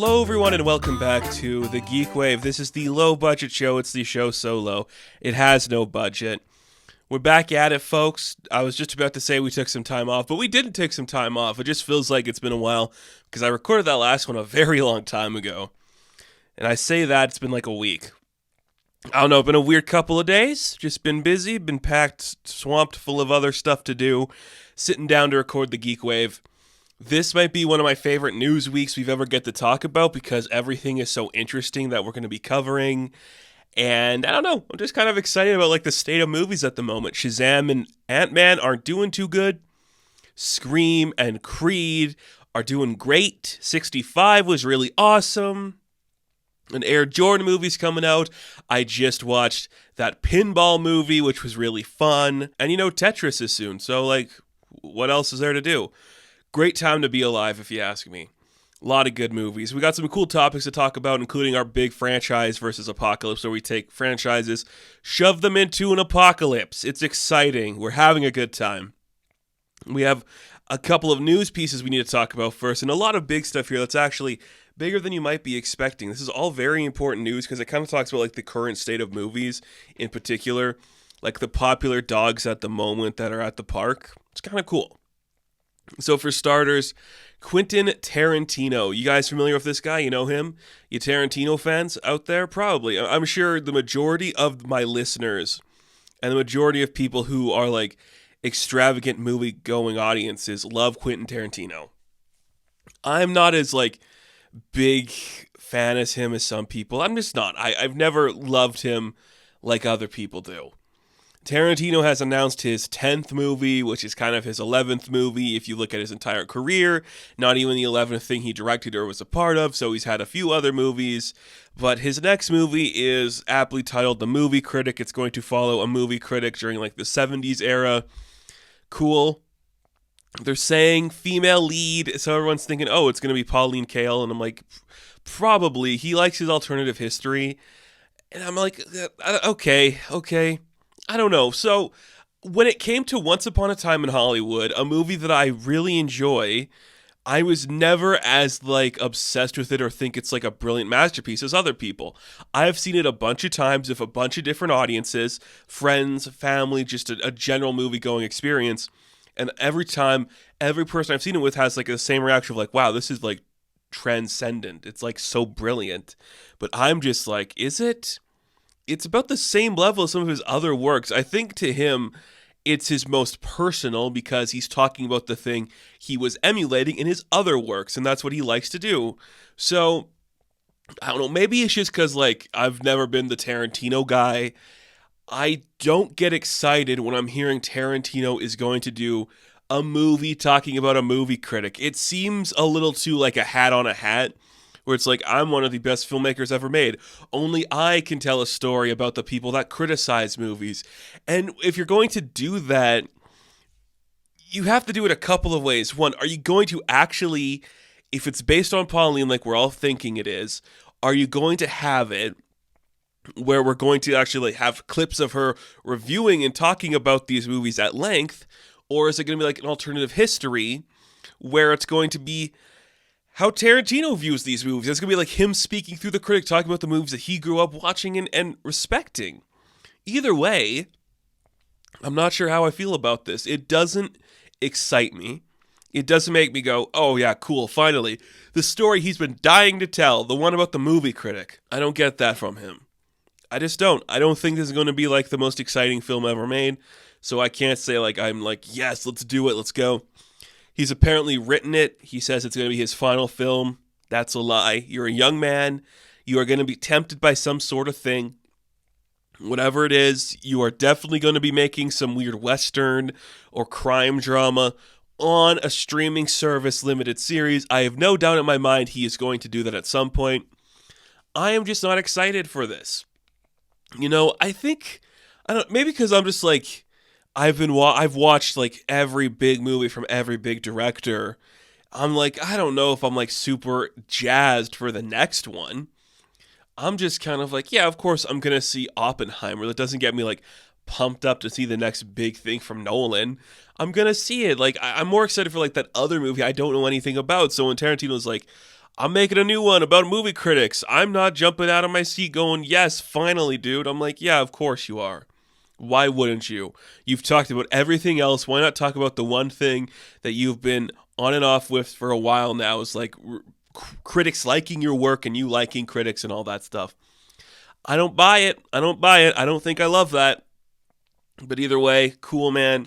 Hello everyone and welcome back to the GeekWave. This is the low budget show. It's the show so low. It has no budget. We're back at it, folks. I was just about to say we took some time off, but we didn't take some time off. It just feels like it's been a while because I recorded that last one a very long time ago. And I say that, it's been like a week. I don't know, been a weird couple of days. Just been busy, been packed, swamped full of other stuff to do. Sitting down to record the GeekWave. This might be one of my favorite news weeks we've ever get to talk about because everything is so interesting that we're going to be covering. And I don't know, I'm just kind of excited about like the state of movies at the moment. Shazam and Ant-Man aren't doing too good. Scream and Creed are doing great. 65 was really awesome. An Air Jordan movie's coming out. I just watched that pinball movie, which was really fun. And you know, Tetris is soon, so like, what else is there to do? Great time to be alive, if you ask me. A lot of good movies. We got some cool topics to talk about, including our big franchise versus apocalypse, where we take franchises, shove them into an apocalypse. It's exciting. We're having a good time. We have a couple of news pieces we need to talk about first, and a lot of big stuff here that's actually bigger than you might be expecting. This is all very important news because it kind of talks about like the current state of movies in particular, like the popular dogs at the moment that are at the park. It's kind of cool. So for starters, Quentin Tarantino. You guys familiar with this guy? You know him? You Tarantino fans out there? Probably. I'm sure the majority of my listeners and the majority of people who are like extravagant movie-going audiences love Quentin Tarantino. I'm not as like big fan as him as some people. I'm just not. I've never loved him like other people do. Tarantino has announced his 10th movie, which is kind of his 11th movie if you look at his entire career. Not even the 11th thing he directed or was a part of, so he's had a few other movies. But his next movie is aptly titled The Movie Critic. It's going to follow a movie critic during like the 70s era. Cool. They're saying female lead, so everyone's thinking, oh, it's going to be Pauline Kael. And I'm like, probably. He likes his alternative history. And I'm like, okay. I don't know. So when it came to Once Upon a Time in Hollywood, a movie that I really enjoy, I was never as like obsessed with it or think it's like a brilliant masterpiece as other people. I've seen it a bunch of times with a bunch of different audiences, friends, family, just a general movie going experience. And every time, every person I've seen it with has like the same reaction of like, wow, this is like transcendent. It's like so brilliant. But I'm just like, is it? It's about the same level as some of his other works. I think to him, it's his most personal because he's talking about the thing he was emulating in his other works, and that's what he likes to do. So, I don't know, maybe it's just because, like, I've never been the Tarantino guy. I don't get excited when I'm hearing Tarantino is going to do a movie talking about a movie critic. It seems a little too like a hat on a hat, where it's like, I'm one of the best filmmakers ever made. Only I can tell a story about the people that criticize movies. And if you're going to do that, you have to do it a couple of ways. One, are you going to actually, if it's based on Pauline like we're all thinking it is, are you going to have it where we're going to actually have clips of her reviewing and talking about these movies at length? Or is it going to be like an alternative history where it's going to be how Tarantino views these movies? It's going to be like him speaking through the critic, talking about the movies that he grew up watching and respecting. Either way, I'm not sure how I feel about this. It doesn't excite me. It doesn't make me go, oh yeah, cool, finally. The story he's been dying to tell, the one about the movie critic. I don't get that from him. I just don't. I don't think this is going to be like the most exciting film ever made. So I can't say like, I'm like, yes, let's do it, let's go. He's apparently written it. He says it's going to be his final film. That's a lie. You're a young man. You are going to be tempted by some sort of thing. Whatever it is, you are definitely going to be making some weird Western or crime drama on a streaming service limited series. I have no doubt in my mind he is going to do that at some point. I am just not excited for this. You know, I think, maybe because I'm just like, I've watched like every big movie from every big director. I'm like, I don't know if I'm like super jazzed for the next one. I'm just kind of like, yeah, of course I'm going to see Oppenheimer. That doesn't get me like pumped up to see the next big thing from Nolan. I'm going to see it. Like, I'm more excited for like that other movie I don't know anything about. So when Tarantino's like, I'm making a new one about movie critics. I'm not jumping out of my seat going, yes, finally, dude. I'm like, yeah, of course you are. Why wouldn't you? You've talked about everything else. Why not talk about the one thing that you've been on and off with for a while now is like critics liking your work and you liking critics and all that stuff. I don't buy it. I don't think I love that. But either way, cool, man.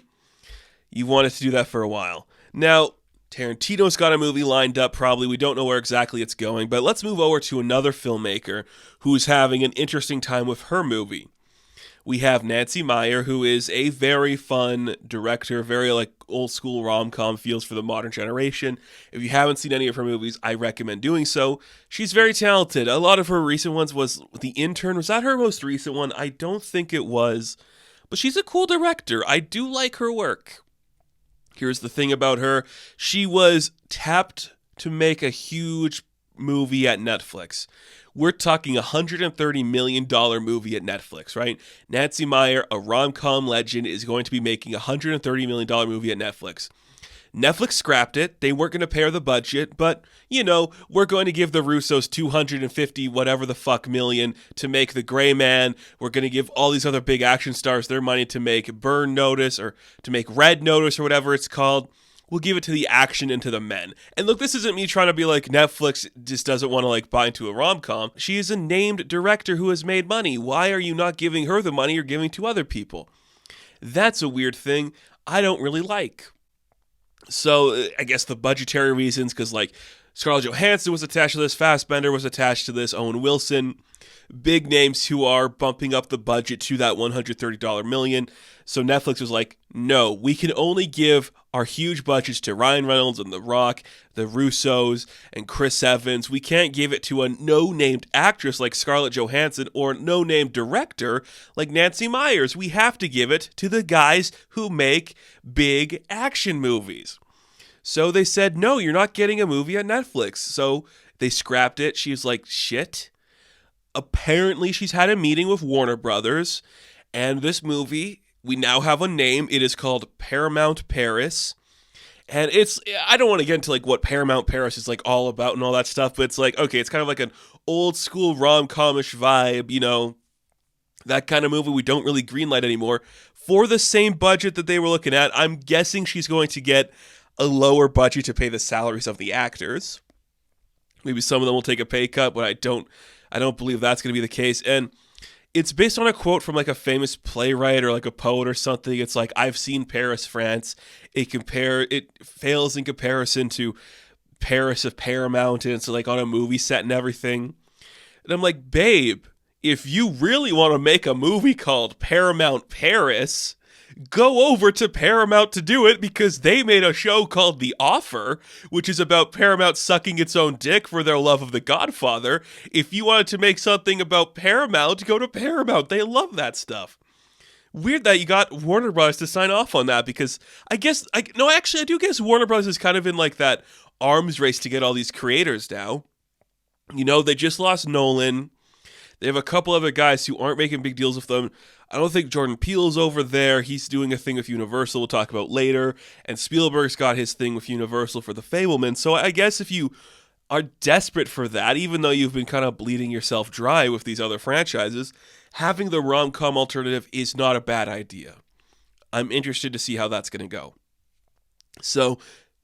You wanted to do that for a while. Now, Tarantino's got a movie lined up, probably. We don't know where exactly it's going. But let's move over to another filmmaker who's having an interesting time with her movie. We have Nancy Meyers, who is a very fun director, very like old school rom-com feels for the modern generation. If you haven't seen any of her movies, I recommend doing so. She's very talented. A lot of her recent ones was The Intern. Was that her most recent one? I don't think it was. But she's a cool director. I do like her work. Here's the thing about her. She was tapped to make a huge movie at Netflix. We're talking a $130 million movie at Netflix, right? Nancy Meyers, a rom-com legend, is going to be making a $130 million movie at Netflix. Netflix scrapped it. They weren't going to pay her the budget, but, we're going to give the Russos 250 whatever the fuck million to make The Gray Man. We're going to give all these other big action stars their money to make Burn Notice or to make Red Notice or whatever it's called. We'll give it to the action and to the men. And look, this isn't me trying to be like Netflix just doesn't want to buy into a rom-com. She is a named director who has made money. Why are you not giving her the money you're giving to other people? That's a weird thing I don't really like. So I guess the budgetary reasons, because Scarlett Johansson was attached to this, Fassbender was attached to this, Owen Wilson, big names who are bumping up the budget to that $130 million. So Netflix was like, no, we can only give our huge budgets to Ryan Reynolds and The Rock, the Russos, and Chris Evans. We can't give it to a no-named actress like Scarlett Johansson or no-named director like Nancy Meyers. We have to give it to the guys who make big action movies. So they said, no, you're not getting a movie on Netflix. So they scrapped it. She was like, shit. Apparently, she's had a meeting with Warner Brothers, and this movie, we now have a name. It is called Paramount Paris. And I don't want to get into what Paramount Paris is all about and all that stuff, but it's okay, it's kind of like an old school rom-comish vibe, that kind of movie we don't really greenlight anymore. For the same budget that they were looking at, I'm guessing she's going to get a lower budget to pay the salaries of the actors. Maybe some of them will take a pay cut, but I don't believe that's going to be the case. And it's based on a quote from a famous playwright or a poet or something. It's I've seen Paris, France. It fails in comparison to Paris of Paramount, and it's on a movie set and everything. And I'm like, babe, if you really want to make a movie called Paramount Paris, go over to Paramount to do it, because they made a show called The Offer, which is about Paramount sucking its own dick for their love of The Godfather. If you wanted to make something about Paramount, go to Paramount. They love that stuff. Weird that you got Warner Bros. To sign off on that, because I do guess Warner Bros. Is kind of in that arms race to get all these creators now. They just lost Nolan. They have a couple other guys who aren't making big deals with them. I don't think Jordan Peele's over there. He's doing a thing with Universal we'll talk about later. And Spielberg's got his thing with Universal for The Fabelmans. So I guess if you are desperate for that, even though you've been kind of bleeding yourself dry with these other franchises, having the rom-com alternative is not a bad idea. I'm interested to see how that's going to go. So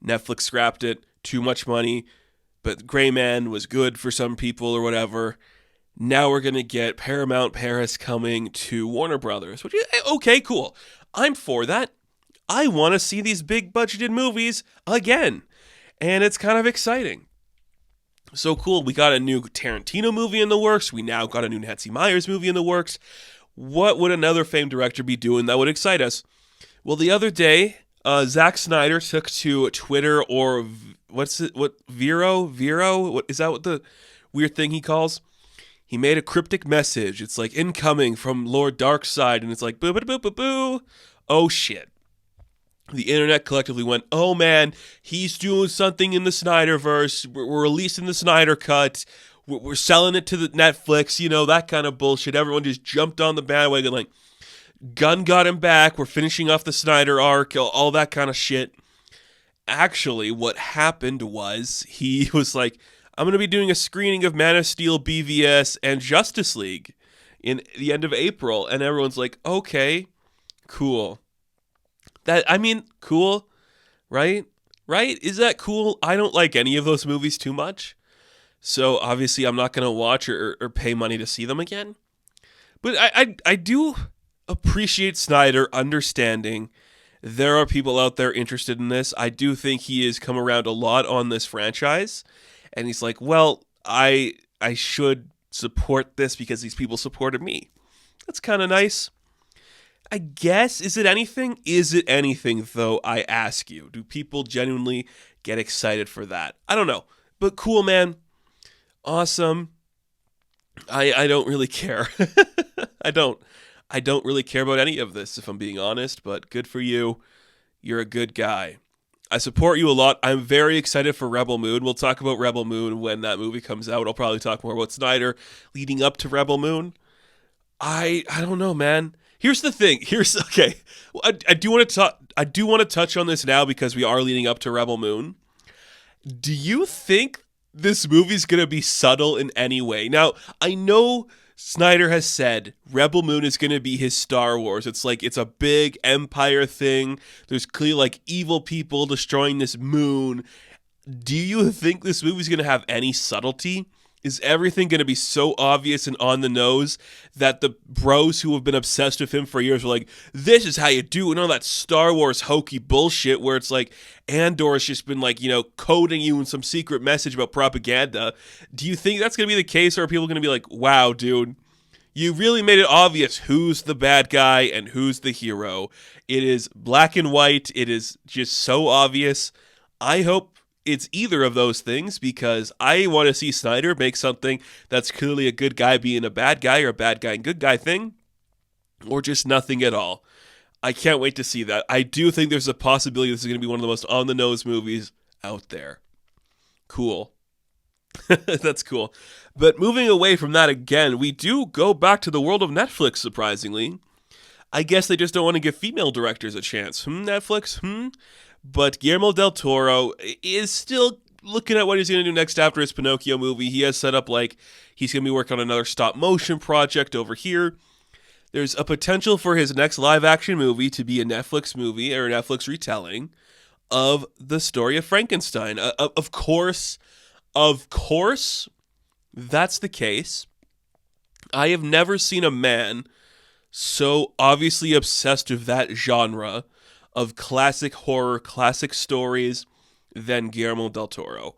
Netflix scrapped it. Too much money. But Gray Man was good for some people or whatever. Now we're going to get Paramount Paris coming to Warner Brothers, which is okay, cool. I'm for that. I want to see these big budgeted movies again. And it's kind of exciting. So cool. We got a new Tarantino movie in the works. We now got a new Nancy Meyers movie in the works. What would another famed director be doing that would excite us? Well, the other day, Zac Snyder took to Twitter, or Vero? What is that, what the weird thing he calls? He made a cryptic message. It's incoming from Lord Darkseid, and it's boo, boo, boo, boo, boo. Oh, shit. The internet collectively went, oh, man, he's doing something in the Snyderverse. We're releasing the Snyder Cut. We're selling it to the Netflix, that kind of bullshit. Everyone just jumped on the bandwagon Gunn got him back. We're finishing off the Snyder arc, all that kind of shit. Actually, what happened was he was I'm going to be doing a screening of Man of Steel, BVS, and Justice League in the end of April. And everyone's like, okay, cool. Cool, right? Right? Is that cool? I don't like any of those movies too much. So obviously I'm not going to watch or pay money to see them again. But I do appreciate Snyder understanding there are people out there interested in this. I do think he has come around a lot on this franchise. And he's like, well, I should support this because these people supported me. That's kind of nice. I guess, is it anything? Is it anything, though, I ask you? Do people genuinely get excited for that? I don't know. But cool, man. Awesome. I don't really care. I don't really care about any of this, if I'm being honest, but good for you. You're a good guy. I support you a lot. I'm very excited for Rebel Moon. We'll talk about Rebel Moon when that movie comes out. I'll probably talk more about Snyder leading up to Rebel Moon. I don't know, man. Here's the thing. Okay. I do want to touch on this now because we are leading up to Rebel Moon. Do you think this movie's going to be subtle in any way? Now, I know Snyder has said Rebel Moon is going to be his Star Wars. It's like it's a big empire thing. There's clearly like evil people destroying this moon. Do you think this movie's going to have any subtlety? Is everything going to be so obvious and on the nose that the bros who have been obsessed with him for years were like, this is how you do it, and all that Star Wars hokey bullshit where it's like Andor's just been like, coding you in some secret message about propaganda. Do you think that's going to be the case, or are people going to be like, wow, dude, you really made it obvious who's the bad guy and who's the hero? It is black and white. It is just so obvious. I hope it's either of those things because I want to see Snyder make something that's clearly a good guy being a bad guy or a bad guy and good guy thing, or just nothing at all. I can't wait to see that. I do think there's a possibility this is going to be one of the most on-the-nose movies out there. Cool. That's cool. But moving away from that again, we do go back to the world of Netflix, surprisingly. I guess they just don't want to give female directors a chance. Netflix? But Guillermo del Toro is still looking at what he's going to do next after his Pinocchio movie. He has set up like he's going to be working on another stop motion project over here. There's a potential for his next live action movie to be a Netflix movie or a Netflix retelling of the story of Frankenstein. Of course, that's the case. I have never seen a man so obviously obsessed with that genre of classic horror, classic stories than Guillermo del Toro.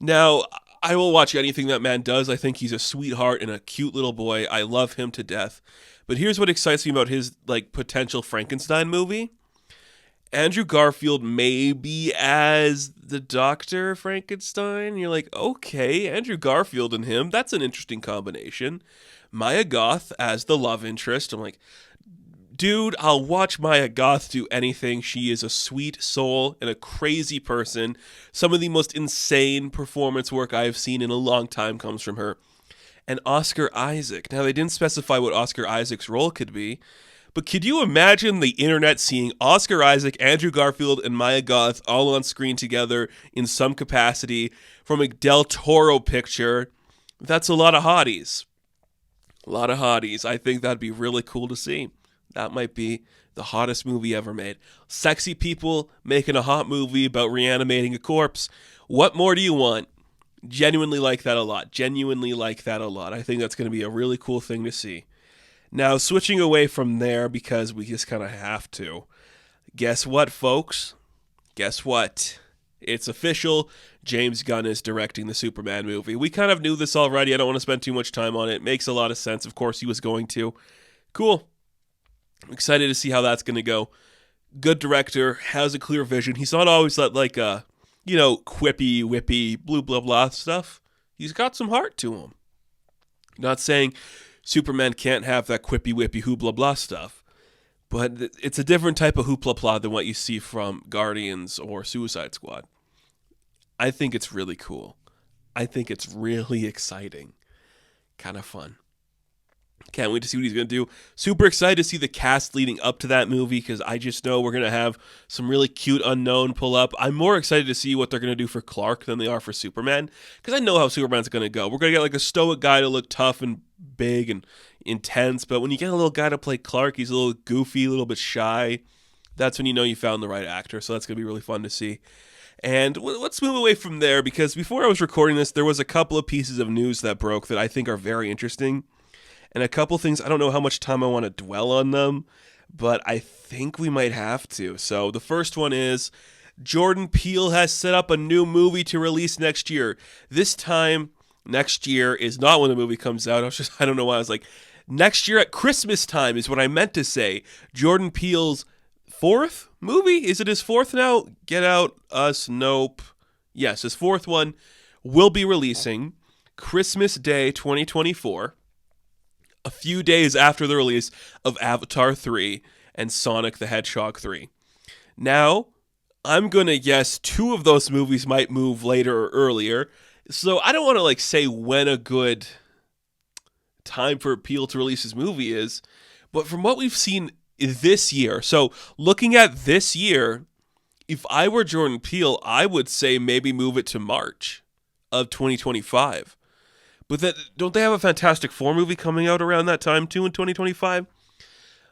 Now, I will watch anything that man does. I think he's a sweetheart and a cute little boy. I love him to death. But here's what excites me about his potential Frankenstein movie. Andrew Garfield maybe as the Dr. Frankenstein. You're like, okay, Andrew Garfield and him, that's an interesting combination. Maya Goth as the love interest. I'm like, dude, I'll watch Maya Goth do anything. She is a sweet soul and a crazy person. Some of the most insane performance work I have seen in a long time comes from her. And Oscar Isaac. Now, they didn't specify what Oscar Isaac's role could be, but could you imagine the internet seeing Oscar Isaac, Andrew Garfield, and Maya Goth all on screen together in some capacity from a Del Toro picture? That's a lot of hotties. A lot of hotties. I think that'd be really cool to see. That might be the hottest movie ever made. Sexy people making a hot movie about reanimating a corpse. What more do you want? Genuinely like that a lot. I think that's going to be a really cool thing to see. Now, switching away from there because we just kind of have to. Guess what, folks? Guess what? It's official. James Gunn is directing the Superman movie. We kind of knew this already. I don't want to spend too much time on it. It makes a lot of sense. Of course, he was going to. Cool. I'm excited to see how that's going to go. Good director, has a clear vision. He's not always that quippy, whippy, blah, blah, blah stuff. He's got some heart to him. Not saying Superman can't have that quippy, whippy, who, blah, blah stuff. But it's a different type of hoopla blah than what you see from Guardians or Suicide Squad. I think it's really cool. I think it's really exciting. Kind of fun. Can't wait to see what he's going to do. Super excited to see the cast leading up to that movie because I just know we're going to have some really cute unknown pull up. I'm more excited to see what they're going to do for Clark than they are for Superman because I know how Superman's going to go. We're going to get like a stoic guy to look tough and big and intense, but when you get a little guy to play Clark, he's a little goofy, a little bit shy. That's when you know you found the right actor, so that's going to be really fun to see. And let's move away from there because before I was recording this, there was a couple of pieces of news that broke that I think are very interesting. And a couple things, I don't know how much time I want to dwell on them, but I think we might have to. So the first one is Jordan Peele has set up a new movie to release next year. This time, next year is not when the movie comes out. I don't know why I was like, next year at Christmas time is what I meant to say. Jordan Peele's fourth movie? Is it his fourth now? Get Out, Us, Nope. Yes, his fourth one will be releasing Christmas Day 2024. A few days after the release of Avatar 3 and Sonic the Hedgehog 3. Now, I'm going to guess two of those movies might move later or earlier, so I don't want to say when a good time for Peele to release his movie is, but from what we've seen this year, so looking at this year, if I were Jordan Peele, I would say maybe move it to March of 2025. But don't they have a Fantastic Four movie coming out around that time too in 2025?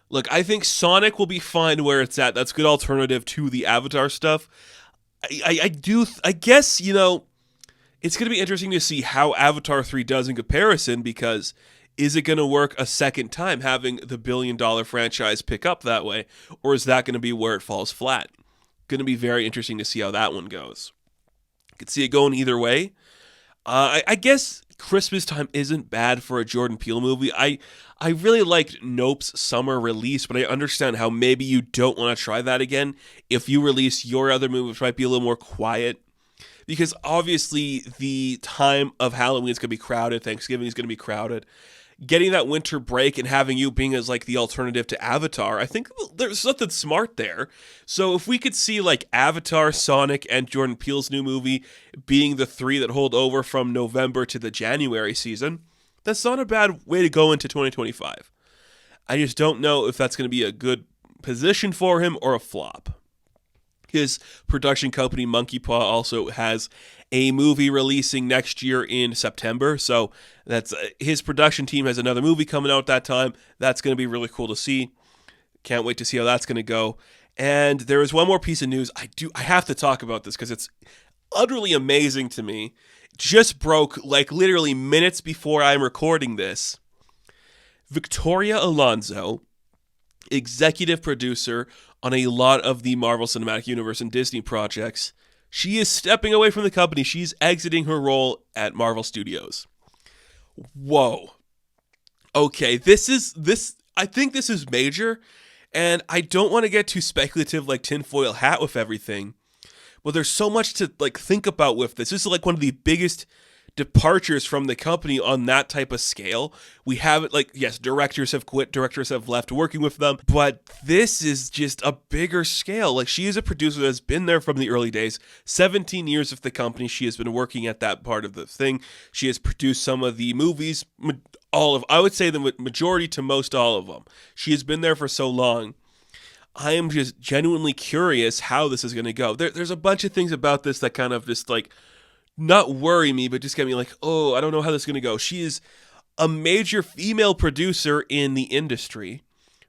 Look, I think Sonic will be fine where it's at. That's a good alternative to the Avatar stuff. I guess, it's going to be interesting to see how Avatar 3 does in comparison because is it going to work a second time having the billion-dollar franchise pick up that way? Or is that going to be where it falls flat? Going to be very interesting to see how that one goes. Could see it going either way. I guess Christmas time isn't bad for a Jordan Peele movie. I really liked Nope's summer release, but I understand how maybe you don't want to try that again if you release your other movie, which might be a little more quiet. Because obviously the time of Halloween is going to be crowded, Thanksgiving is going to be crowded. Getting that winter break and having you being as the alternative to Avatar, I think there's something smart there. So if we could see Avatar, Sonic, and Jordan Peele's new movie being the three that hold over from November to the January season, that's not a bad way to go into 2025. I just don't know if that's going to be a good position for him or a flop. His production company, Monkey Paw, also has a movie releasing next year in September. So that's his production team has another movie coming out at that time. That's going to be really cool to see. Can't wait to see how that's going to go. And there is one more piece of news. I have to talk about this because it's utterly amazing to me. Just broke literally minutes before I'm recording this. Victoria Alonso, executive producer on a lot of the Marvel Cinematic Universe and Disney projects, she is stepping away from the company. She's exiting her role at Marvel Studios. Whoa. Okay, I think this is major, and I don't want to get too speculative tinfoil hat with everything, but there's so much to think about with this. This is one of the biggest departures from the company on that type of scale. We have it yes, directors have quit, directors have left working with them, but this is just a bigger scale. She is a producer that's been there from the early days, 17 years with the company. She has been working at that part of the thing. She has produced some of the movies, I would say the majority to most all of them. She has been there for so long. I am just genuinely curious how this is going to go. There's a bunch of things about this that kind of just not worry me, but just get me I don't know how this is going to go. She is a major female producer in the industry,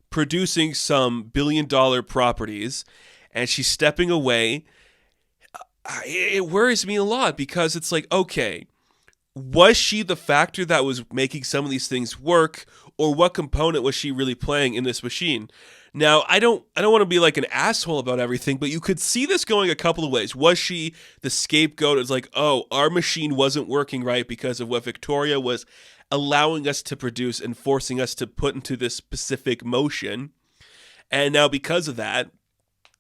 producing some billion-dollar properties, and she's stepping away. It worries me a lot because it's okay, was she the factor that was making some of these things work, or what component was she really playing in this machine? Now, I don't want to be an asshole about everything, but you could see this going a couple of ways. Was she the scapegoat? It's our machine wasn't working right because of what Victoria was allowing us to produce and forcing us to put into this specific motion. And now because of that,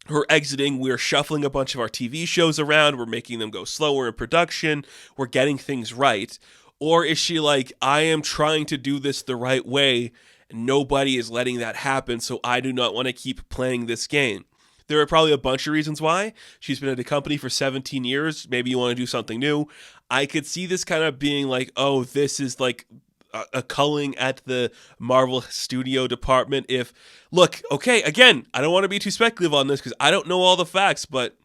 her exiting, we're shuffling a bunch of our TV shows around. We're making them go slower in production. We're getting things right. Or is she I am trying to do this the right way, nobody is letting that happen, so I do not want to keep playing this game. There are probably a bunch of reasons why. She's been at the company for 17 years. Maybe you want to do something new. I could see this kind of being this is a culling at the Marvel studio department. Look, okay, again, I don't want to be too speculative on this because I don't know all the facts, but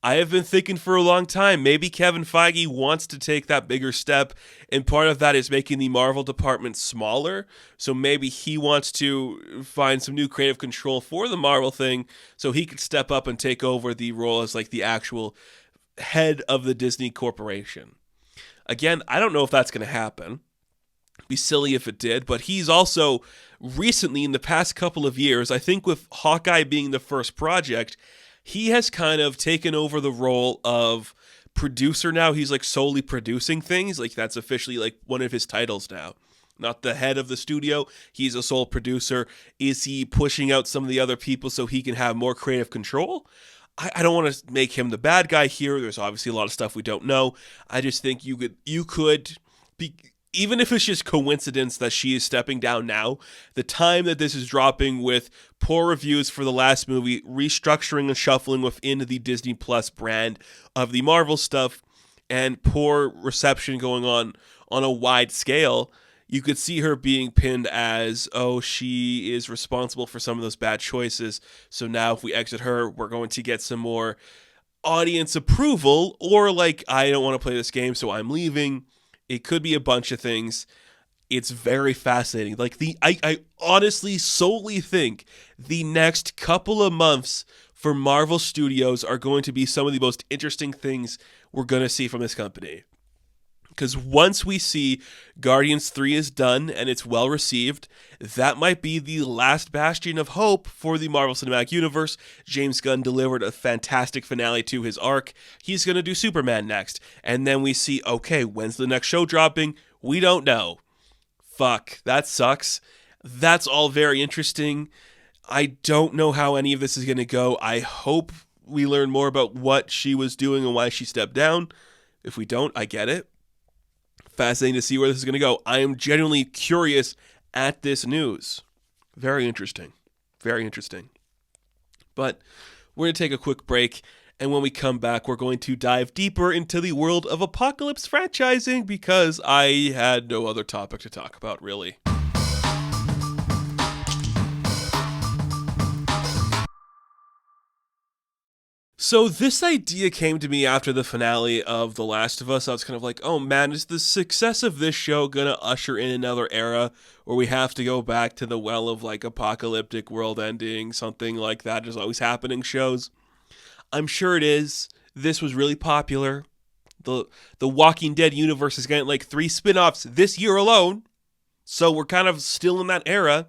I have been thinking for a long time, maybe Kevin Feige wants to take that bigger step, and part of that is making the Marvel department smaller. So maybe he wants to find some new creative control for the Marvel thing so he could step up and take over the role as like the actual head of the Disney Corporation. Again, I don't know if that's going to happen. It'd be silly if it did, but he's also recently, in the past couple of years, I think with Hawkeye being the first project, he has kind of taken over the role of producer now. He's like solely producing things. Like that's officially like one of his titles now. Not the head of the studio. He's a sole producer. Is he pushing out some of the other people so he can have more creative control? I don't want to make him the bad guy here. There's obviously a lot of stuff we don't know. I just think you could be, even if it's just coincidence that she is stepping down now, the time that this is dropping with poor reviews for the last movie, restructuring and shuffling within the Disney Plus brand of the Marvel stuff, and poor reception going on a wide scale, you could see her being pinned as, oh, she is responsible for some of those bad choices. So now if we exit her, we're going to get some more audience approval, or like, I don't want to play this game, so I'm leaving. It could be a bunch of things. It's very fascinating. Like I honestly solely think the next couple of months for Marvel Studios are going to be some of the most interesting things we're going to see from this company. Because once we see Guardians 3 is done and it's well received, that might be the last bastion of hope for the Marvel Cinematic Universe. James Gunn delivered a fantastic finale to his arc. He's going to do Superman next. And then we see, okay, when's the next show dropping? We don't know. Fuck, that sucks. That's all very interesting. I don't know how any of this is going to go. I hope we learn more about what she was doing and why she stepped down. If we don't, I get it. Fascinating to see where this is going to go. I am genuinely curious at this news. Very interesting. Very interesting. But we're going to take a quick break, and when we come back, we're going to dive deeper into the world of apocalypse franchising because I had no other topic to talk about, really. So this idea came to me after the finale of The Last of Us. I was kind of like, oh man, is the success of this show going to usher in another era where we have to go back to the well of like apocalyptic world ending, something like that is always happening shows? I'm sure it is. This was really popular. The Walking Dead universe is getting like 3 spin-offs this year alone. So we're kind of still in that era.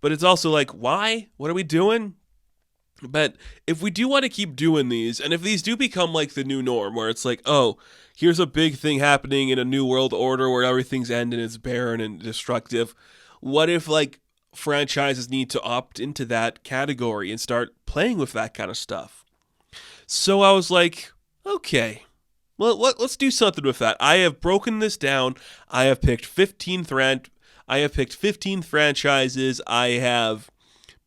But it's also like, why? What are we doing? But if we do want to keep doing these, and if these do become like the new norm, where it's like, oh, here's a big thing happening in a new world order where everything's ended and it's barren and destructive, what if like franchises need to opt into that category and start playing with that kind of stuff? So I was like, okay, well, let's do something with that. I have broken this down. I have picked 15 franchises. I have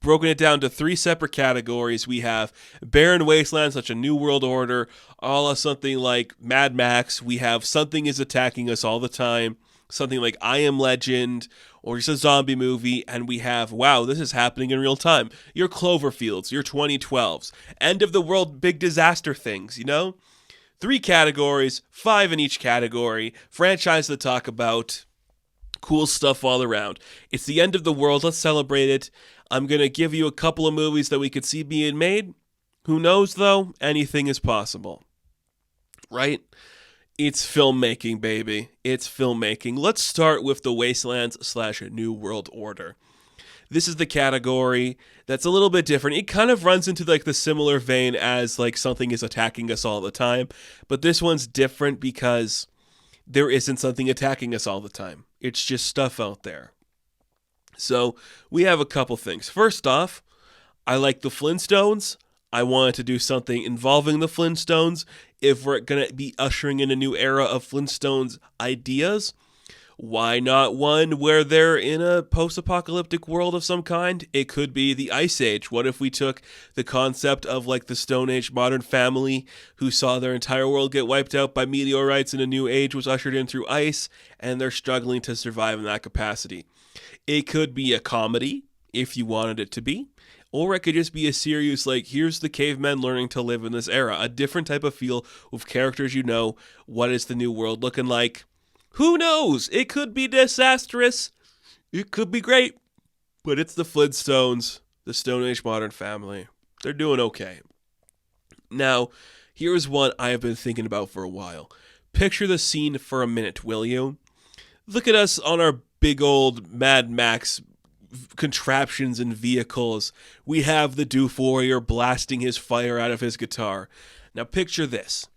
broken it down to 3 separate categories. We have Barren Wasteland, such a New World Order, a la something like Mad Max. We have Something is Attacking Us All the Time, something like I Am Legend, or just a zombie movie. And we have, wow, this is happening in real time, your Cloverfields, your 2012s, end of the world big disaster things, 3 categories, 5 in each category, franchise to talk about, cool stuff all around. It's the end of the world, let's celebrate it. I'm going to give you a couple of movies that we could see being made. Who knows, though? Anything is possible. Right? It's filmmaking, baby. It's filmmaking. Let's start with the Wastelands / New World Order. This is the category that's a little bit different. It kind of runs into like the similar vein as like Something is Attacking Us All the Time. But this one's different because there isn't something attacking us all the time. It's just stuff out there. So we have a couple things. First off, I like the Flintstones. I wanted to do something involving the Flintstones. If we're going to be ushering in a new era of Flintstones ideas, Why not one where they're in a post-apocalyptic world of some kind? It could be the Ice Age. What if we took the concept of like the Stone Age modern family who saw their entire world get wiped out by meteorites and a new age was ushered in through ice, and they're struggling to survive in that capacity? It could be a comedy, if you wanted it to be. Or it could just be a serious, like, here's the cavemen learning to live in this era. A different type of feel with characters you know. What is the new world looking like? Who knows? It could be disastrous. It could be great. But it's the Flintstones, the Stone Age modern family. They're doing okay. Now, here's one I have been thinking about for a while. Picture the scene for a minute, will you? Look at us on our big old Mad Max contraptions and vehicles. We have the Doof Warrior blasting his fire out of his guitar. Now picture this.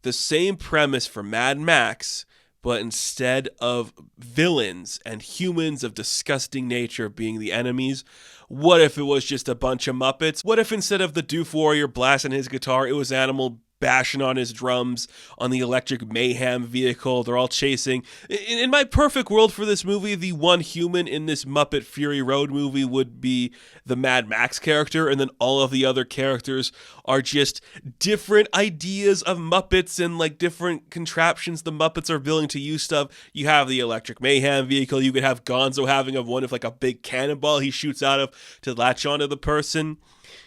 The same premise for Mad Max, but instead of villains and humans of disgusting nature being the enemies, what if it was just a bunch of Muppets? What if instead of the Doof Warrior blasting his guitar, it was Animal bashing on his drums on the electric mayhem vehicle? They're all chasing. In my perfect world for this movie, the one human in this Muppet Fury Road movie would be the Mad Max character, and then all of the other characters are just different ideas of Muppets and like different contraptions the Muppets are building to use stuff. You have the electric mayhem vehicle. You could have Gonzo having one of like a big cannonball he shoots out of to latch onto the person.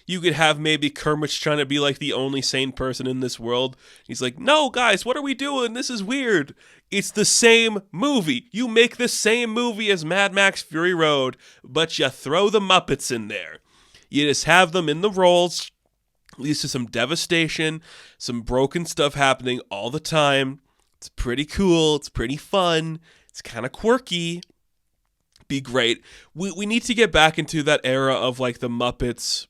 You could have maybe Kermit's trying to be like the only sane person in this world. He's like, no, guys, what are we doing? This is weird. It's the same movie. You make the same movie as Mad Max Fury Road, but you throw the Muppets in there. You just have them in the roles. Leads to some devastation, some broken stuff happening all the time. It's pretty cool. It's pretty fun. It's kind of quirky. Be great. We need to get back into that era of like the Muppets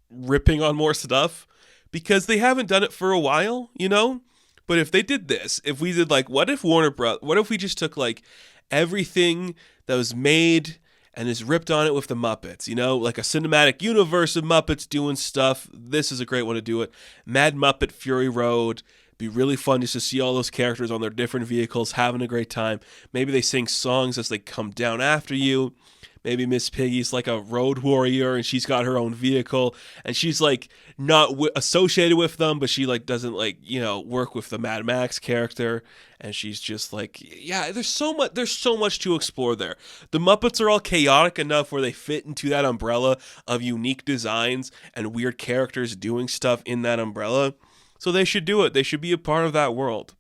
ripping on more stuff, because they haven't done it for a while, you know? But if they did this, if we did like, what if we just took like everything that was made and just ripped on it with the Muppets, you know? Like a cinematic universe of Muppets doing stuff. This is a great one to do it. Mad Muppet Fury Road. Be really fun just to see all those characters on their different vehicles having a great time. Maybe they sing songs as they come down after you. Maybe Miss Piggy's like a road warrior and she's got her own vehicle and she's like not associated with them, but she like doesn't like, you know, work with the Mad Max character, and she's just like, yeah, there's so much to explore there. The Muppets are all chaotic enough where they fit into that umbrella of unique designs and weird characters doing stuff in that umbrella. So they should do it. They should be a part of that world.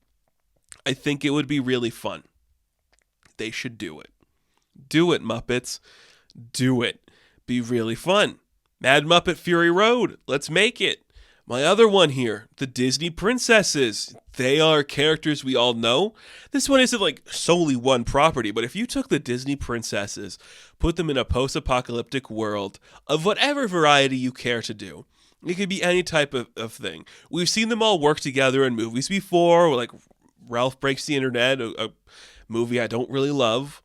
I think it would be really fun. They should do it. Do it, Muppets. Do it. Be really fun. Mad Muppet Fury Road. Let's make it. My other one here, the Disney princesses. They are characters we all know. This one isn't like solely one property, but if you took the Disney princesses, put them in a post-apocalyptic world of whatever variety you care to do, it could be any type of thing. We've seen them all work together in movies before, like Ralph Breaks the Internet, a movie I don't really love.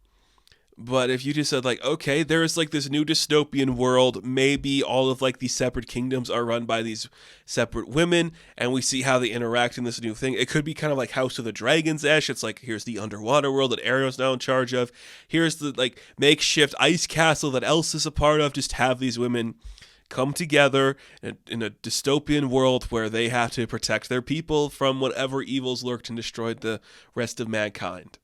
But if you just said like, okay, there's like this new dystopian world, maybe all of like these separate kingdoms are run by these separate women, and we see how they interact in this new thing. It could be kind of like House of the Dragons-ish. It's like, here's the underwater world that Ariel's now in charge of. Here's the like makeshift ice castle that Elsa's a part of. Just have these women come together in a dystopian world where they have to protect their people from whatever evils lurked and destroyed the rest of mankind.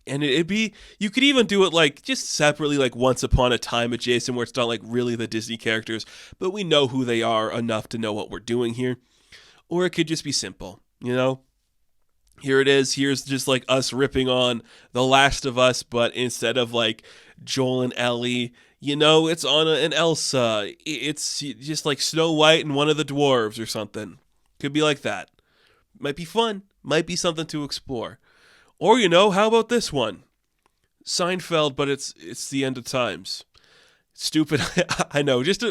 And it'd be, you could even do it like just separately, like Once Upon a Time adjacent, where it's not like really the Disney characters, but we know who they are enough to know what we're doing here. Or it could just be simple, you know? Here it is. Here's just like us ripping on The Last of Us, but instead of like Joel and Ellie, you know, it's Anna and Elsa. It's just like Snow White and one of the dwarves or something. Could be like that. Might be fun. Might be something to explore. Or, you know, how about this one? Seinfeld, but it's the end of times. Stupid, I know. Just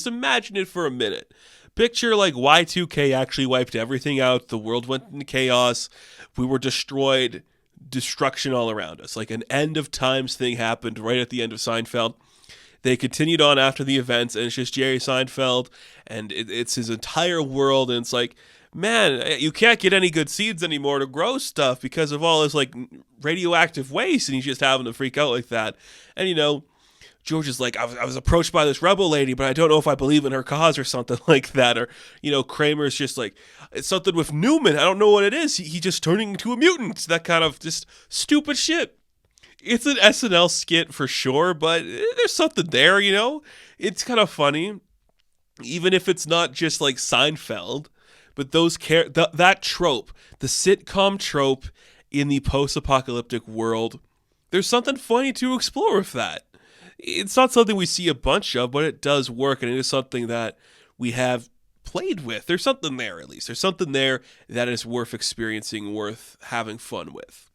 imagine it for a minute. Picture like Y2K actually wiped everything out. The world went into chaos. We were destroyed. Destruction all around us. Like an end of times thing happened right at the end of Seinfeld. They continued on after the events, and it's just Jerry Seinfeld, and it's his entire world, and it's like, man, you can't get any good seeds anymore to grow stuff because of all this like radioactive waste, and he's just having to freak out like that. And George is like, I was approached by this rebel lady, but I don't know if I believe in her cause or something like that. Or, Kramer's just like, it's something with Newman. I don't know what it is. He just turning into a mutant. That kind of just stupid shit. It's an SNL skit for sure, but there's something there, It's kind of funny, even if it's not just like Seinfeld. But that trope, the sitcom trope in the post-apocalyptic world, there's something funny to explore with that. It's not something we see a bunch of, but it does work, and it is something that we have played with. There's something there, at least. There's something there that is worth experiencing, worth having fun with.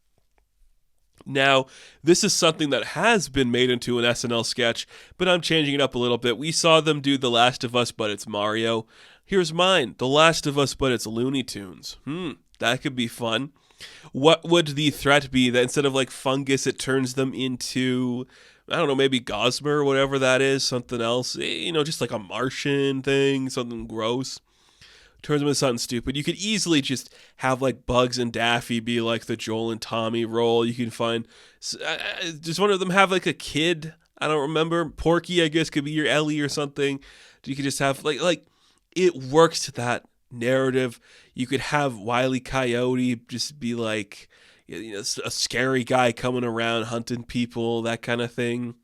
Now, this is something that has been made into an SNL sketch, but I'm changing it up a little bit. We saw them do The Last of Us, but it's Mario. Here's mine, The Last of Us, but it's Looney Tunes. That could be fun. What would the threat be that instead of like fungus, it turns them into, I don't know, maybe gossamer or whatever that is, something else, just like a Martian thing, something gross. Turns them into something stupid. You could easily just have like Bugs and Daffy be like the Joel and Tommy role. You can find, just one of them have like a kid. I don't remember. Porky, I guess, could be your Ellie or something. You could just have like it works to that narrative. You could have Wile E. Coyote just be like, a scary guy coming around hunting people, that kind of thing.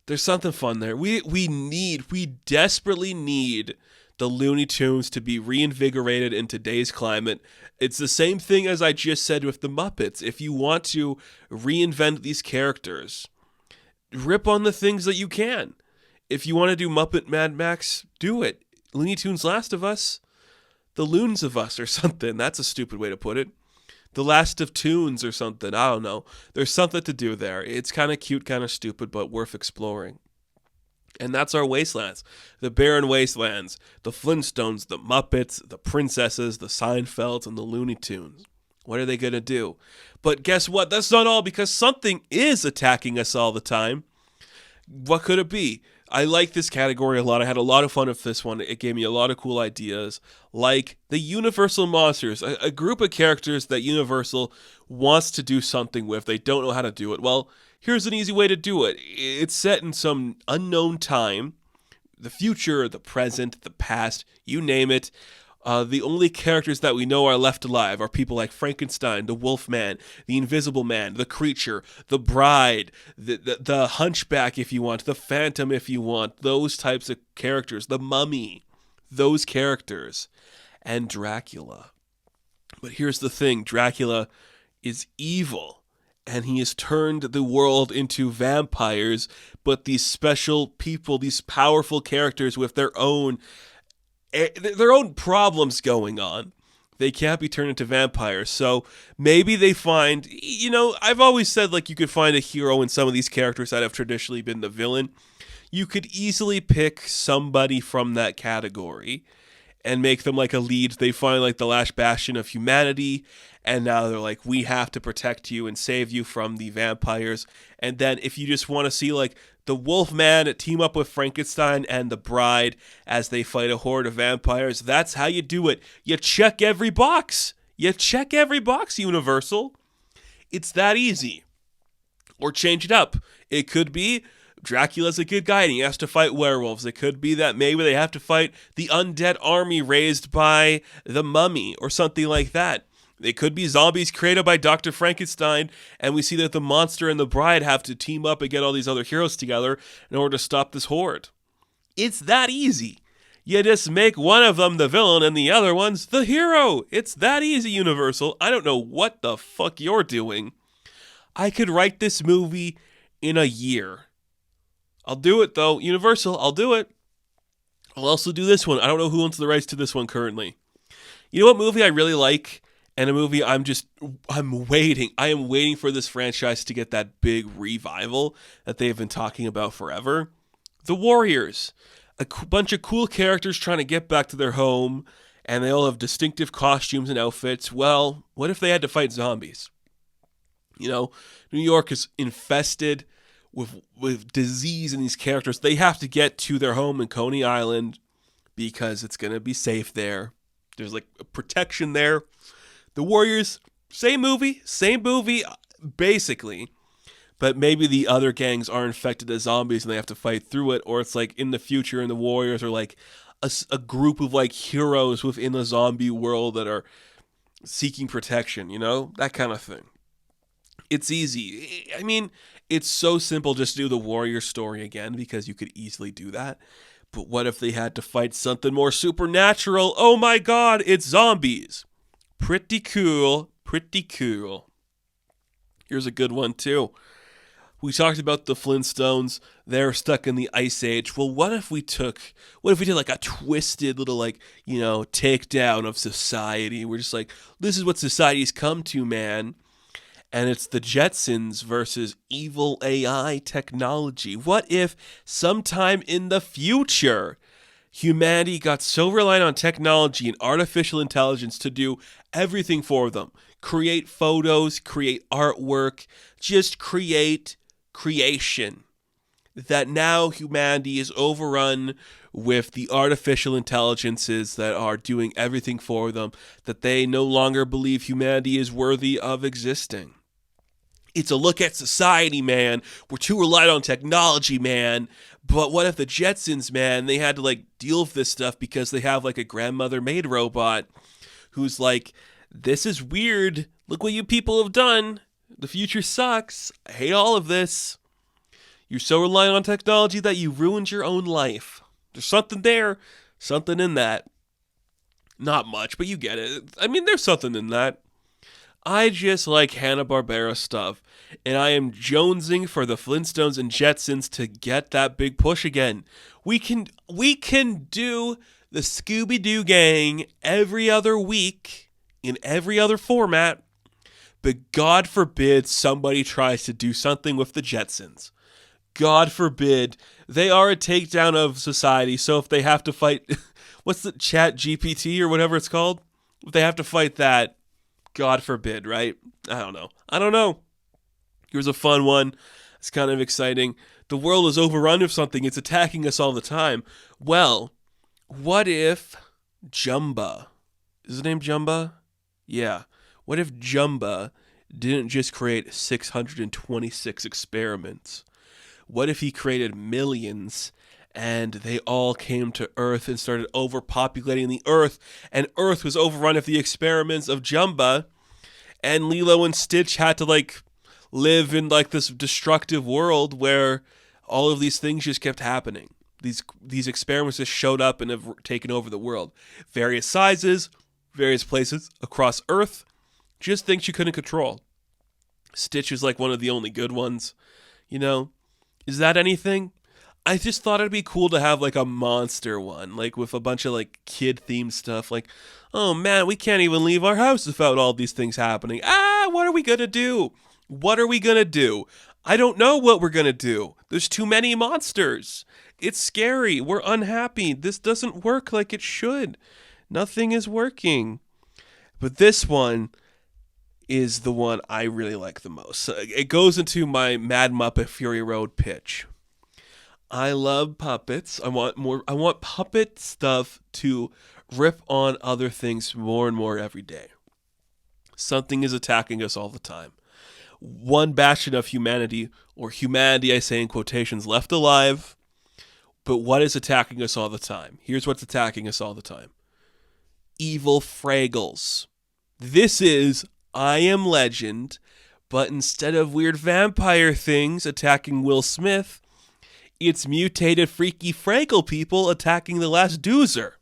There's something fun there. We desperately need the Looney Tunes to be reinvigorated in today's climate. It's the same thing as I just said with the Muppets. If you want to reinvent these characters, rip on the things that you can. If you want to do Muppet Mad Max, do it. Looney Tunes Last of Us, The Loons of Us or something. That's a stupid way to put it. The Last of Tunes or something. I don't know. There's something to do there. It's kind of cute, kind of stupid, but worth exploring. And that's our wastelands. The barren wastelands. The Flintstones, the Muppets, the Princesses, the Seinfelds, and the Looney Tunes. What are they going to do? But guess what? That's not all, because something is attacking us all the time. What could it be? I like this category a lot. I had a lot of fun with this one. It gave me a lot of cool ideas, like the Universal Monsters, a group of characters that Universal wants to do something with. They don't know how to do it. Well, here's an easy way to do it. It's set in some unknown time, the future, the present, the past, you name it. The only characters that we know are left alive are people like Frankenstein, the Wolfman, the Invisible Man, the Creature, the Bride, the Hunchback if you want, the Phantom if you want, those types of characters, the Mummy, those characters, and Dracula. But here's the thing, Dracula is evil, and he has turned the world into vampires, but these special people, these powerful characters with their own problems going on. They can't be turned into vampires. So maybe they find, I've always said like you could find a hero in some of these characters that have traditionally been the villain. You could easily pick somebody from that category and make them like a lead. They find like the last bastion of humanity, and now they're like, we have to protect you and save you from the vampires. And then if you just want to see like the Wolfman team up with Frankenstein and the Bride as they fight a horde of vampires, that's how you do it. You check every box. Universal. It's that easy. Or change it up. It could be Dracula's a good guy and he has to fight werewolves. It could be that maybe they have to fight the undead army raised by the Mummy or something like that. It could be zombies created by Dr. Frankenstein, and we see that the monster and the Bride have to team up and get all these other heroes together in order to stop this horde. It's that easy. You just make one of them the villain and the other one's the hero. It's that easy, Universal. I don't know what the fuck you're doing. I could write this movie in a year. I'll do it, though. Universal, I'll do it. I'll also do this one. I don't know who owns the rights to this one currently. You know what movie I really like? And a movie I'm waiting. I am waiting for this franchise to get that big revival that they've been talking about forever. The Warriors. A bunch of cool characters trying to get back to their home, and they all have distinctive costumes and outfits. Well, what if they had to fight zombies? New York is infested with disease and these characters. They have to get to their home in Coney Island because it's going to be safe there. There's like a protection there. The Warriors, same movie, basically. But maybe the other gangs are infected as zombies and they have to fight through it. Or it's like in the future and the Warriors are like a group of like heroes within the zombie world that are seeking protection, you know? That kind of thing. It's easy. I mean, it's so simple just to do the Warrior story again because you could easily do that. But what if they had to fight something more supernatural? Oh my god, it's zombies. Pretty cool. Here's a good one too. We talked about the Flintstones. They're stuck in the Ice Age. Well, what if we did like a twisted little like, takedown of society? We're just like, this is what society's come to, man. And it's the Jetsons versus evil AI technology. What if sometime in the future, humanity got so reliant on technology and artificial intelligence to do everything for them? Create photos, create artwork, just create creation. That now humanity is overrun with the artificial intelligences that are doing everything for them, that they no longer believe humanity is worthy of existing. It's a look at society, man. We're too reliant on technology, man. But what if the Jetsons, man, they had to like deal with this stuff because they have like a grandmother maid robot who's like, this is weird. Look what you people have done. The future sucks. I hate all of this. You're so reliant on technology that you ruined your own life. There's something there. Something in that. Not much, but you get it. I mean, there's something in that. I just like Hanna-Barbera stuff, and I am jonesing for the Flintstones and Jetsons to get that big push again. We can do the Scooby-Doo gang every other week in every other format, but God forbid somebody tries to do something with the Jetsons. God forbid. They are a takedown of society, so if they have to fight, what's the Chat GPT or whatever it's called? If they have to fight that, God forbid, right? I don't know. Here's a fun one. It's kind of exciting. The world is overrun with something. It's attacking us all the time. Well, what if Jumba, is his name Jumba? Yeah. What if Jumba didn't just create 626 experiments? What if he created millions and they all came to Earth and started overpopulating the Earth, and Earth was overrun with the experiments of Jumba, and Lilo and Stitch had to like live in like this destructive world where all of these things just kept happening. These experiments just showed up and have taken over the world. Various sizes, various places across Earth, just things you couldn't control. Stitch is like one of the only good ones, Is that anything? I just thought it'd be cool to have like a monster one, like with a bunch of like kid themed stuff. Like, oh man, we can't even leave our house without all these things happening. What are we gonna do? I don't know what we're gonna do. There's too many monsters. It's scary. We're unhappy. This doesn't work like it should. Nothing is working. But this one is the one I really like the most. It goes into my Mad Muppet Fury Road pitch. I love puppets. I want puppet stuff to rip on other things more and more every day. Something is attacking us all the time. One bastion of humanity, or humanity I say in quotations, left alive. But what is attacking us all the time? Here's what's attacking us all the time. Evil Fraggles. This is I Am Legend, but instead of weird vampire things attacking Will Smith, it's mutated freaky Fraggle people attacking the last doozer.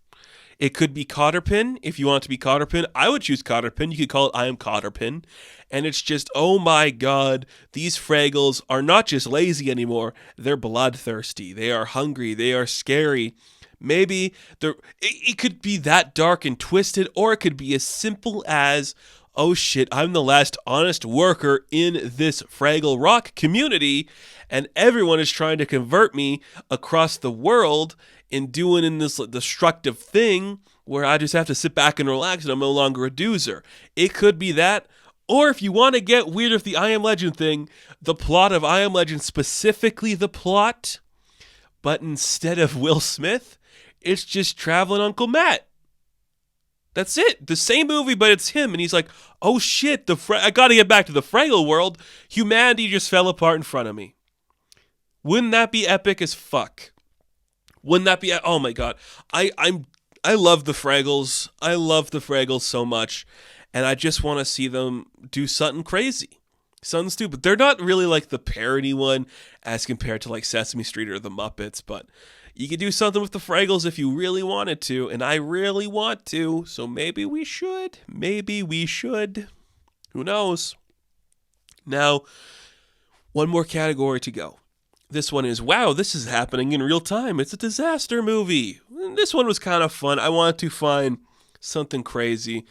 It could be Cotterpin. If you want to be Cotterpin, I would choose Cotterpin. You could call it I Am Cotterpin. And it's just, oh my god, these Fraggles are not just lazy anymore. They're bloodthirsty. They are hungry. They are scary. Maybe it could be that dark and twisted, or it could be as simple as, oh shit, I'm the last honest worker in this Fraggle Rock community, and everyone is trying to convert me across the world and doing in this destructive thing where I just have to sit back and relax and I'm no longer a doozer. It could be that. Or if you want to get weird with the I Am Legend thing, the plot of I Am Legend, specifically the plot, but instead of Will Smith, it's just Traveling Uncle Matt. That's it. The same movie, but it's him. And he's like, oh shit, I gotta get back to the Fraggle world. Humanity just fell apart in front of me. Wouldn't that be epic as fuck? Wouldn't that be? Oh my god, I love the Fraggles. I love the Fraggles so much, and I just want to see them do something crazy, something stupid. They're not really like the parody one as compared to like Sesame Street or the Muppets, but you could do something with the Fraggles if you really wanted to, and I really want to. So maybe we should. Maybe we should. Who knows? Now, one more category to go. This one is, wow, this is happening in real time. It's a disaster movie. This one was kind of fun. I wanted to find something crazy.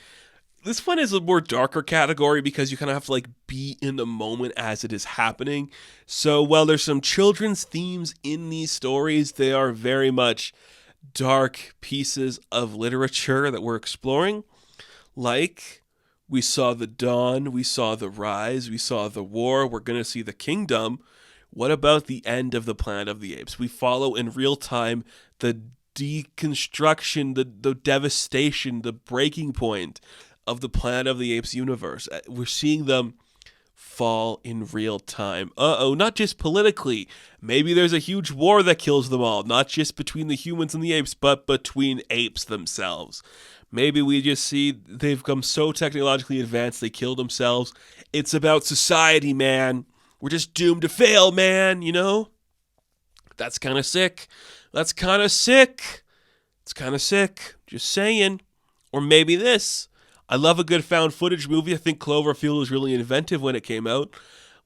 This one is a more darker category because you kind of have to like be in the moment as it is happening. So while there's some children's themes in these stories, they are very much dark pieces of literature that we're exploring. Like, we saw the dawn, we saw the rise, we saw the war, we're going to see the kingdom. What about the end of the Planet of the Apes? We follow in real time the deconstruction, the devastation, the breaking point of the Planet of the Apes universe. We're seeing them fall in real time. Not just politically. Maybe there's a huge war that kills them all, not just between the humans and the apes, but between apes themselves. Maybe we just see they've become so technologically advanced they kill themselves. It's about society, man. We're just doomed to fail, man, you know? That's kind of sick. It's kind of sick. Just saying. Or maybe this. I love a good found footage movie. I think Cloverfield was really inventive when it came out.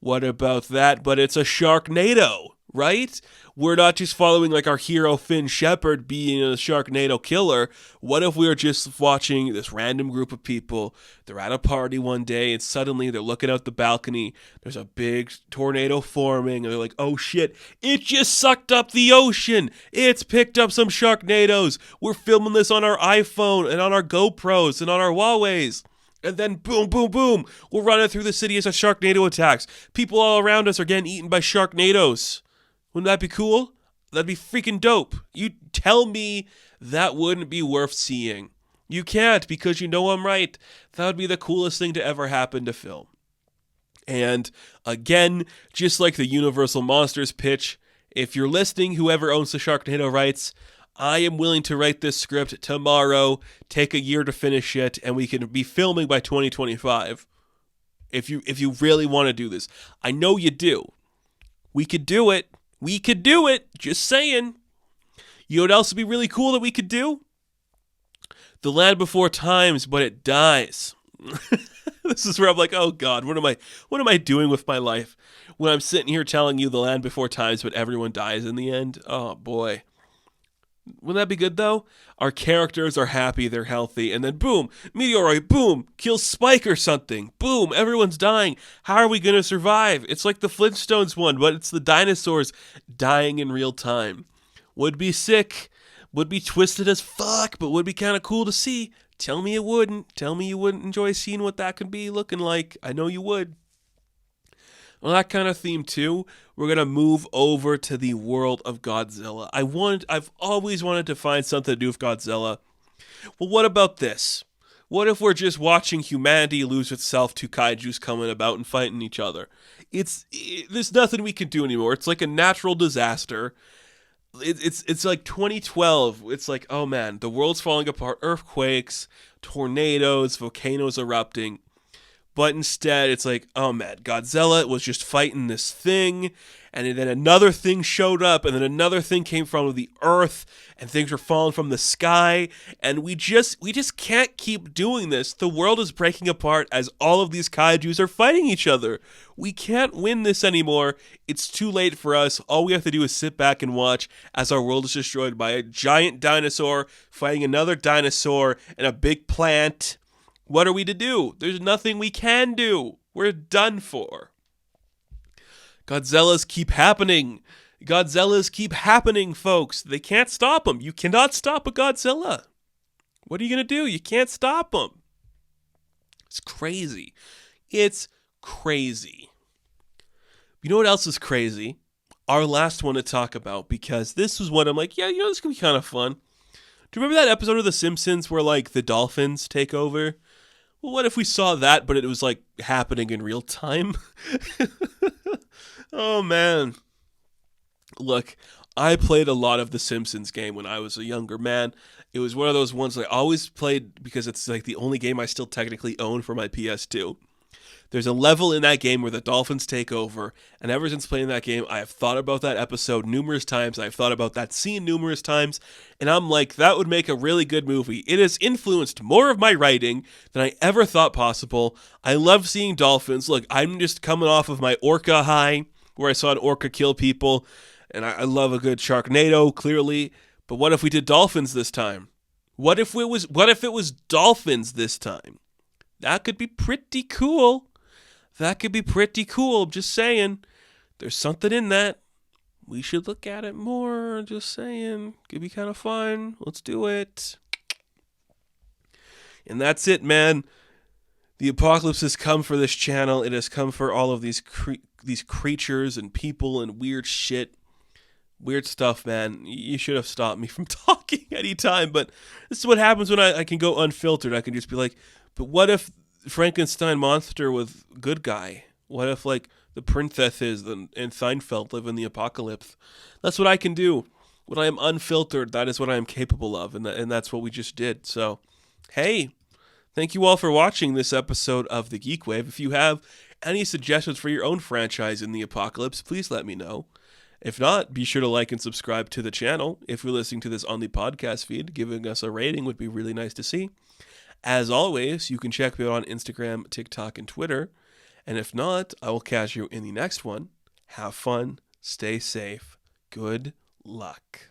What about that? But it's a Sharknado, right? We're not just following like our hero Finn Shepard being a Sharknado killer. What if we were just watching this random group of people? They're at a party one day and suddenly they're looking out the balcony. There's a big tornado forming and they're like, oh shit, it just sucked up the ocean. It's picked up some Sharknados. We're filming this on our iPhone and on our GoPros and on our Huaweis. And then boom, boom, boom, we're running through the city as a Sharknado attacks. People all around us are getting eaten by Sharknados. Wouldn't that be cool? That'd be freaking dope. You tell me that wouldn't be worth seeing. You can't, because you know I'm right. That would be the coolest thing to ever happen to film. And again, just like the Universal Monsters pitch, if you're listening, whoever owns the Sharknado rights, I am willing to write this script tomorrow, take a year to finish it, and we can be filming by 2025. If you really want to do this. I know you do. We could do it. Just saying. You know what else would be really cool that we could do? The Land Before Times, but it dies. This is where I'm like, oh God, what am I doing with my life? When I'm sitting here telling you The Land Before Times, but everyone dies in the end. Oh boy. Wouldn't that be good though? Our characters are happy, they're healthy, and then boom, meteoroid, boom, kills Spike or something. Boom, everyone's dying. How are we going to survive? It's like the Flintstones one, but it's the dinosaurs dying in real time. Would be sick, would be twisted as fuck, but would be kind of cool to see. Tell me it wouldn't. Tell me you wouldn't enjoy seeing what that could be looking like. I know you would. Well, that kind of theme too, we're going to move over to the world of Godzilla. I've always wanted to find something to do with Godzilla. Well, what about this? What if we're just watching humanity lose itself to kaijus coming about and fighting each other? There's nothing we can do anymore. It's like a natural disaster. It's like 2012. It's like, oh man, the world's falling apart. Earthquakes, tornadoes, volcanoes erupting. But instead, it's like, oh man, Godzilla was just fighting this thing, and then another thing showed up, and then another thing came from the earth, and things were falling from the sky, and we just can't keep doing this. The world is breaking apart as all of these kaijus are fighting each other. We can't win this anymore. It's too late for us. All we have to do is sit back and watch as our world is destroyed by a giant dinosaur fighting another dinosaur and a big plant. What are we to do? There's nothing we can do. We're done for. Godzillas keep happening. Folks. They can't stop them. You cannot stop a Godzilla. What are you going to do? You can't stop them. It's crazy. You know what else is crazy? Our last one to talk about, because this was one I'm like, yeah, this could be kind of fun. Do you remember that episode of The Simpsons where, like, the dolphins take over? Well, what if we saw that, but it was, like, happening in real time? Oh, man. Look, I played a lot of The Simpsons game when I was a younger man. It was one of those ones I always played because it's, like, the only game I still technically own for my PS2. There's a level in that game where the dolphins take over, and ever since playing that game, I have thought about that episode numerous times. I've thought about that scene numerous times, and I'm like, that would make a really good movie. It has influenced more of my writing than I ever thought possible. I love seeing dolphins. Look, I'm just coming off of my orca high, where I saw an orca kill people, and I love a good Sharknado, clearly. But what if we did dolphins this time? What if it was dolphins this time? That could be pretty cool. That could be pretty cool. I'm just saying. There's something in that. We should look at it more. Just saying. Could be kind of fun. Let's do it. And that's it, man. The apocalypse has come for this channel. It has come for all of these creatures and people and weird shit. Weird stuff, man. You should have stopped me from talking anytime. But this is what happens when I can go unfiltered. I can just be like, but what if Frankenstein monster with good guy? What if, like, the princesses and Seinfeld live in the apocalypse? That's what I can do. When I am unfiltered, that is what I am capable of, and that's what we just did. So, hey, thank you all for watching this episode of the GeekWave. If you have any suggestions for your own franchise in the apocalypse, please let me know. If not, be sure to like and subscribe to the channel. If you're listening to this on the podcast feed, giving us a rating would be really nice to see. As always, you can check me out on Instagram, TikTok, and Twitter. And if not, I will catch you in the next one. Have fun. Stay safe. Good luck.